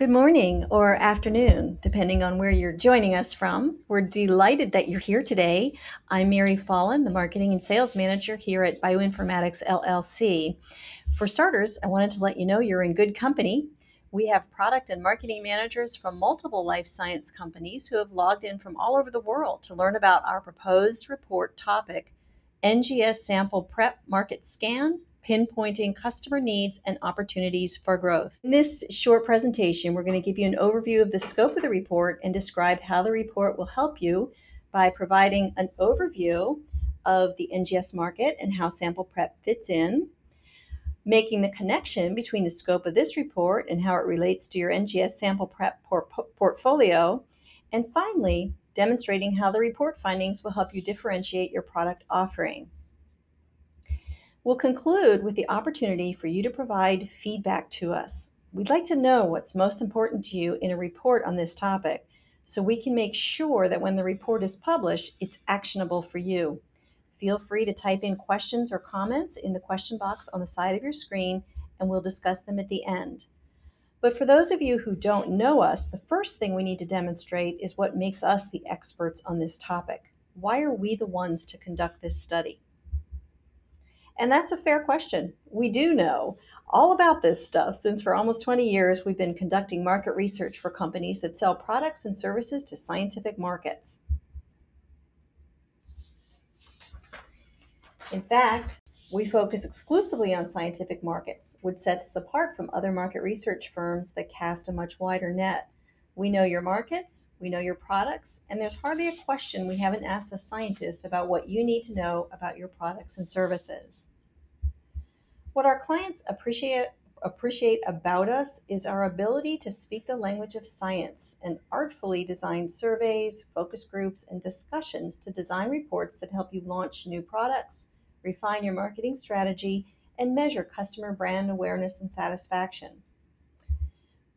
Good morning or afternoon, depending on where you're joining us from. We're delighted that you're here today. I'm Mary Follin, the Marketing and Sales Manager here at BioInformatics LLC. For starters, I wanted to let you know you're in good company. We have product and marketing managers from multiple life science companies who have logged in from all over the world to learn about our proposed report topic, NGS Sample Prep Market Scan, pinpointing customer needs and opportunities for growth. In this short presentation, we're going to give you an overview of the scope of the report and describe how the report will help you by providing an overview of the NGS market and how sample prep fits in, making the connection between the scope of this report and how it relates to your NGS sample prep portfolio, and finally, demonstrating how the report findings will help you differentiate your product offering. We'll conclude with the opportunity for you to provide feedback to us. We'd like to know what's most important to you in a report on this topic so we can make sure that when the report is published, it's actionable for you. Feel free to type in questions or comments in the question box on the side of your screen, and we'll discuss them at the end. But for those of you who don't know us, the first thing we need to demonstrate is what makes us the experts on this topic. Why are we the ones to conduct this study? And that's a fair question. We do know all about this stuff since for almost 20 years we've been conducting market research for companies that sell products and services to scientific markets. In fact, we focus exclusively on scientific markets, which sets us apart from other market research firms that cast a much wider net. We know your markets, we know your products, and there's hardly a question we haven't asked a scientist about what you need to know about your products and services. What our clients appreciate about us is our ability to speak the language of science and artfully design surveys, focus groups, and discussions to design reports that help you launch new products, refine your marketing strategy, and measure customer brand awareness and satisfaction.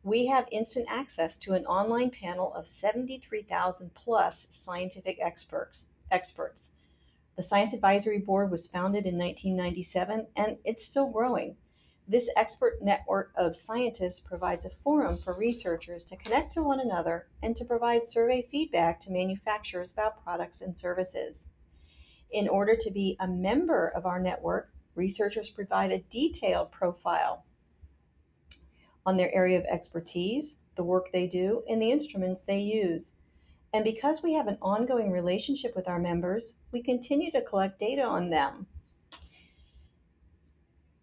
We have instant access to an online panel of 73,000 plus scientific experts. The Science Advisory Board was founded in 1997 and it's still growing. This expert network of scientists provides a forum for researchers to connect to one another and to provide survey feedback to manufacturers about products and services. In order to be a member of our network, researchers provide a detailed profile on their area of expertise, the work they do, and the instruments they use. And because we have an ongoing relationship with our members, we continue to collect data on them.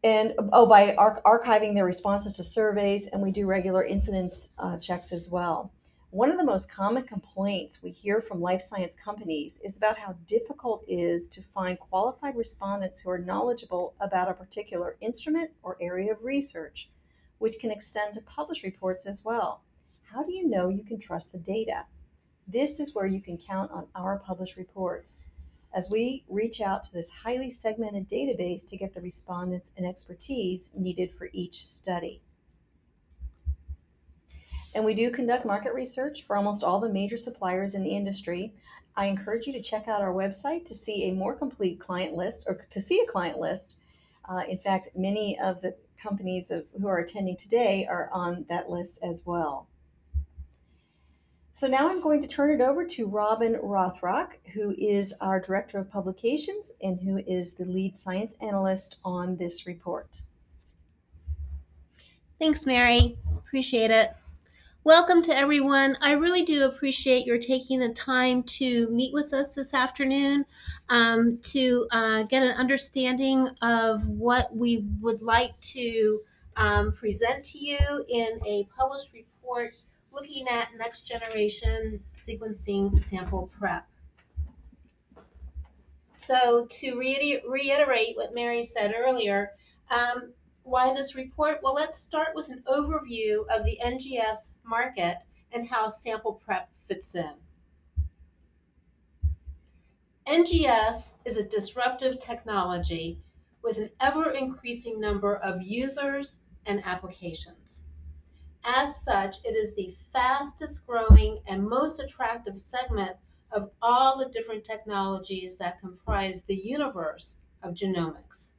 And by archiving their responses to surveys, and we do regular incidence checks as well. One of the most common complaints we hear from life science companies is about how difficult it is to find qualified respondents who are knowledgeable about a particular instrument or area of research, which can extend to published reports as well. How do you know you can trust the data? This is where you can count on our published reports, as we reach out to this highly segmented database to get the respondents and expertise needed for each study. And we do conduct market research for almost all the major suppliers in the industry. I encourage you to check out our website to see a more complete client list, or to see a client list. In fact, many of the companies who are attending today are on that list as well. So now I'm going to turn it over to Robin Rothrock, who is our Director of Publications and who is the lead science analyst on this report. Thanks, Mary. Appreciate it. Welcome to everyone. I really do appreciate your taking the time to meet with us this afternoon to get an understanding of what we would like to present to you in a published report looking at next generation sequencing sample prep. So to reiterate what Mary said earlier, why this report? Well, let's start with an overview of the NGS market and how sample prep fits in. NGS is a disruptive technology with an ever-increasing number of users and applications. As such, it is the fastest growing and most attractive segment of all the different technologies that comprise the universe of genomics.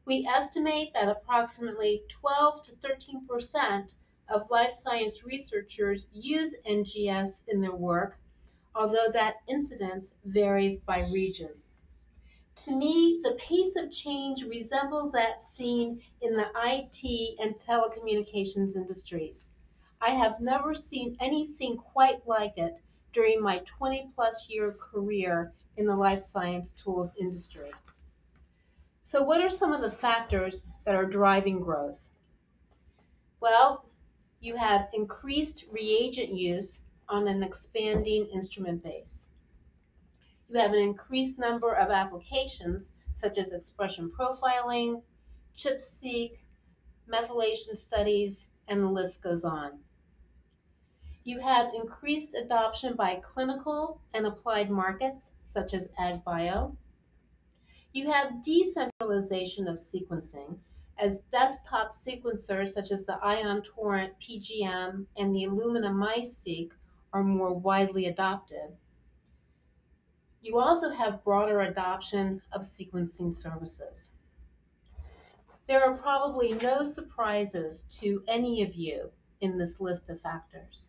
We estimate that approximately 12 to 13% of life science researchers use NGS in their work, although that incidence varies by region. To me, the pace of change resembles that seen in the IT and telecommunications industries. I have never seen anything quite like it during my 20-plus year career in the life science tools industry. So, what are some of the factors that are driving growth? Well, you have increased reagent use on an expanding instrument base. You have an increased number of applications such as expression profiling, ChIP-seq, methylation studies, and the list goes on. You have increased adoption by clinical and applied markets such as ag bio. You have decentralization of sequencing as desktop sequencers such as the Ion Torrent PGM and the Illumina MiSeq are more widely adopted. You also have broader adoption of sequencing services. There are probably no surprises to any of you in this list of factors.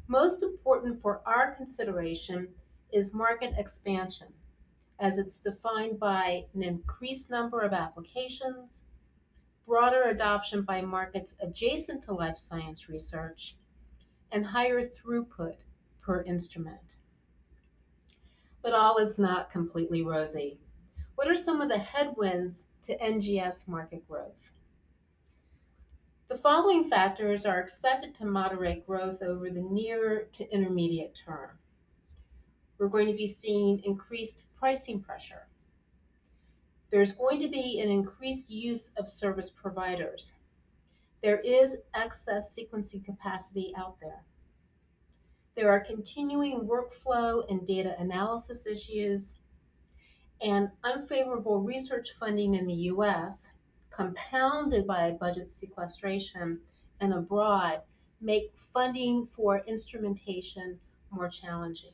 Most important for our consideration is market expansion, as it's defined by an increased number of applications, broader adoption by markets adjacent to life science research, and higher throughput per instrument. But all is not completely rosy. What are some of the headwinds to NGS market growth? The following factors are expected to moderate growth over the near to intermediate term. We're going to be seeing increased pricing pressure. There's going to be an increased use of service providers. There is excess sequencing capacity out there. There are continuing workflow and data analysis issues, and unfavorable research funding in the US, compounded by budget sequestration and abroad, make funding for instrumentation more challenging.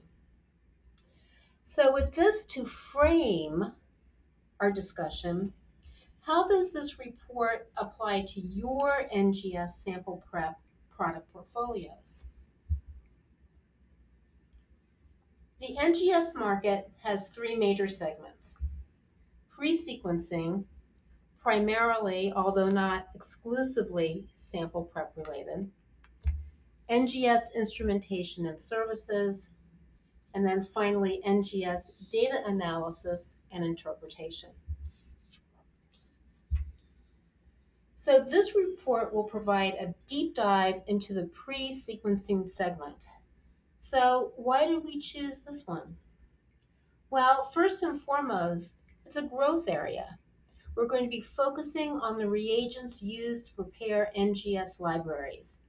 So, with this to frame our discussion, how does this report apply to your NGS sample prep product portfolios? The NGS market has three major segments: pre-sequencing, primarily, although not exclusively, sample prep related, NGS instrumentation and services, and then finally NGS data analysis and interpretation. So this report will provide a deep dive into the pre-sequencing segment. So why did we choose this one? Well, first and foremost, it's a growth area. We're going to be focusing on the reagents used to prepare NGS libraries,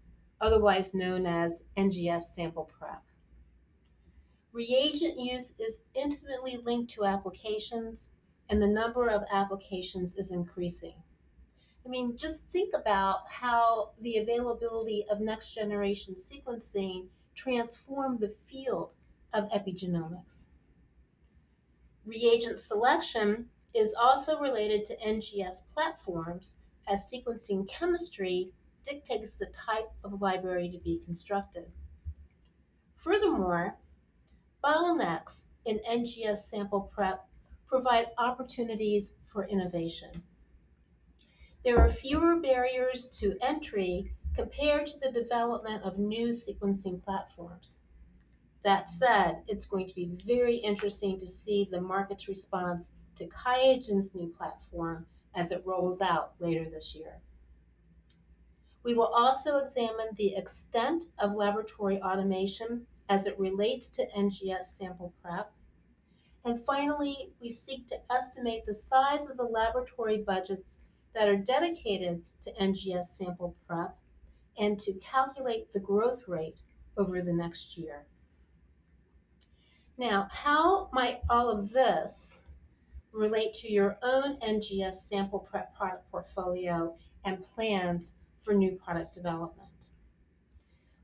otherwise known as NGS sample prep. Reagent use is intimately linked to applications, and the number of applications is increasing. I mean, just think about how the availability of next generation sequencing transformed the field of epigenomics. Reagent selection is also related to NGS platforms, as sequencing chemistry dictates the type of library to be constructed. Furthermore, bottlenecks in NGS sample prep provide opportunities for innovation. There are fewer barriers to entry compared to the development of new sequencing platforms. That said, it's going to be very interesting to see the market's response to QIAGEN's new platform as it rolls out later this year. We will also examine the extent of laboratory automation as it relates to NGS sample prep. And finally, we seek to estimate the size of the laboratory budgets that are dedicated to NGS sample prep and to calculate the growth rate over the next year. Now, how might all of this relate to your own NGS sample prep product portfolio and plans for new product development?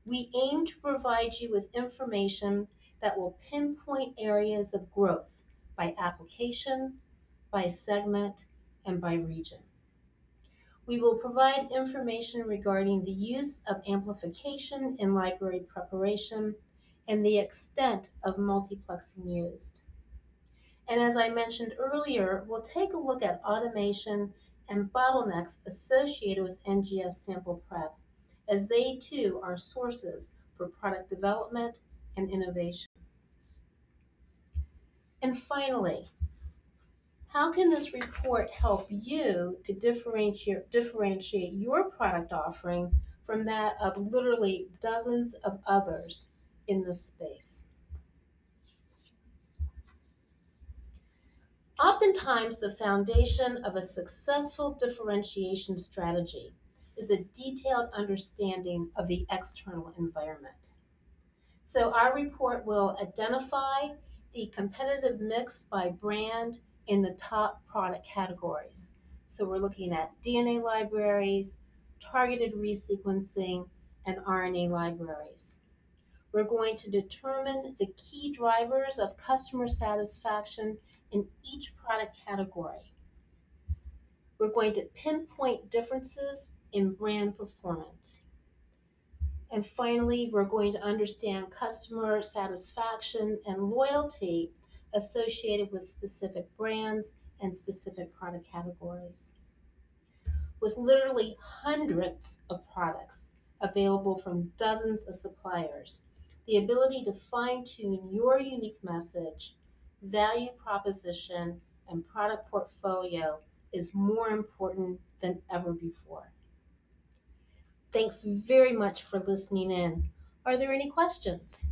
We aim to provide you with information that will pinpoint areas of growth by application, by segment, and by region. We will provide information regarding the use of amplification in library preparation and the extent of multiplexing used. And as I mentioned earlier, we'll take a look at automation and bottlenecks associated with NGS sample prep, as they too are sources for product development and innovation. And finally, how can this report help you to differentiate your product offering from that of literally dozens of others in this space? Oftentimes, the foundation of a successful differentiation strategy is a detailed understanding of the external environment. So, our report will identify the competitive mix by brand in the top product categories. So, we're looking at DNA libraries, targeted resequencing, and RNA libraries. We're going to determine the key drivers of customer satisfaction in each product category. We're going to pinpoint differences in brand performance. And finally, we're going to understand customer satisfaction and loyalty associated with specific brands and specific product categories. With literally hundreds of products available from dozens of suppliers, the ability to fine-tune your unique message, value proposition, and product portfolio is more important than ever before. Thanks very much for listening in. Are there any questions?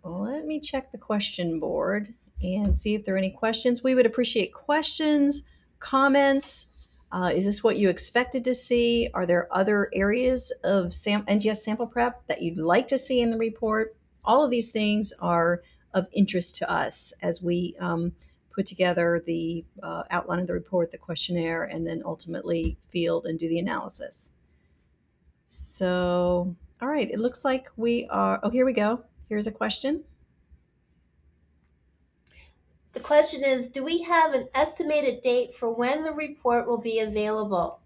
Let me check the question board and see if there are any questions. We would appreciate questions, comments. Is this what you expected to see? Are there other areas of NGS sample prep that you'd like to see in the report? All of these things are of interest to us as we put together the outline of the report, the questionnaire, and then ultimately field and do the analysis. So, all right, it looks like we are, oh, here we go. Here's a question. The question is, do we have an estimated date for when the report will be available?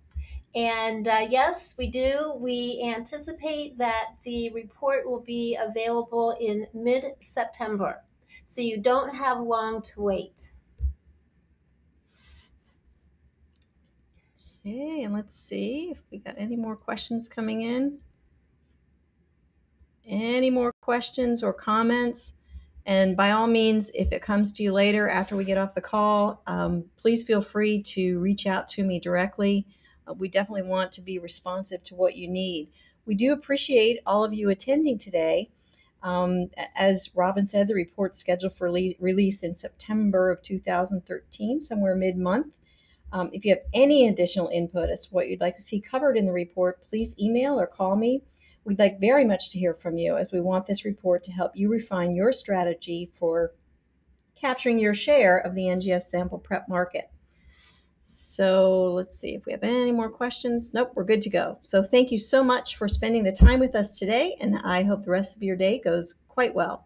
And yes, we do. We anticipate that the report will be available in mid-September. So you don't have long to wait. Okay, and let's see if we got any more questions coming in. Any more questions or comments? And by all means, if it comes to you later after we get off the call, please feel free to reach out to me directly. We definitely want to be responsive to what you need. We do appreciate all of you attending today. As Robin said, the report's scheduled for release in September of 2013, somewhere mid-month. If you have any additional input as to what you'd like to see covered in the report, please email or call me. We'd like very much to hear from you, as we want this report to help you refine your strategy for capturing your share of the NGS sample prep market. So let's see if we have any more questions. Nope, we're good to go. So thank you so much for spending the time with us today, and I hope the rest of your day goes quite well.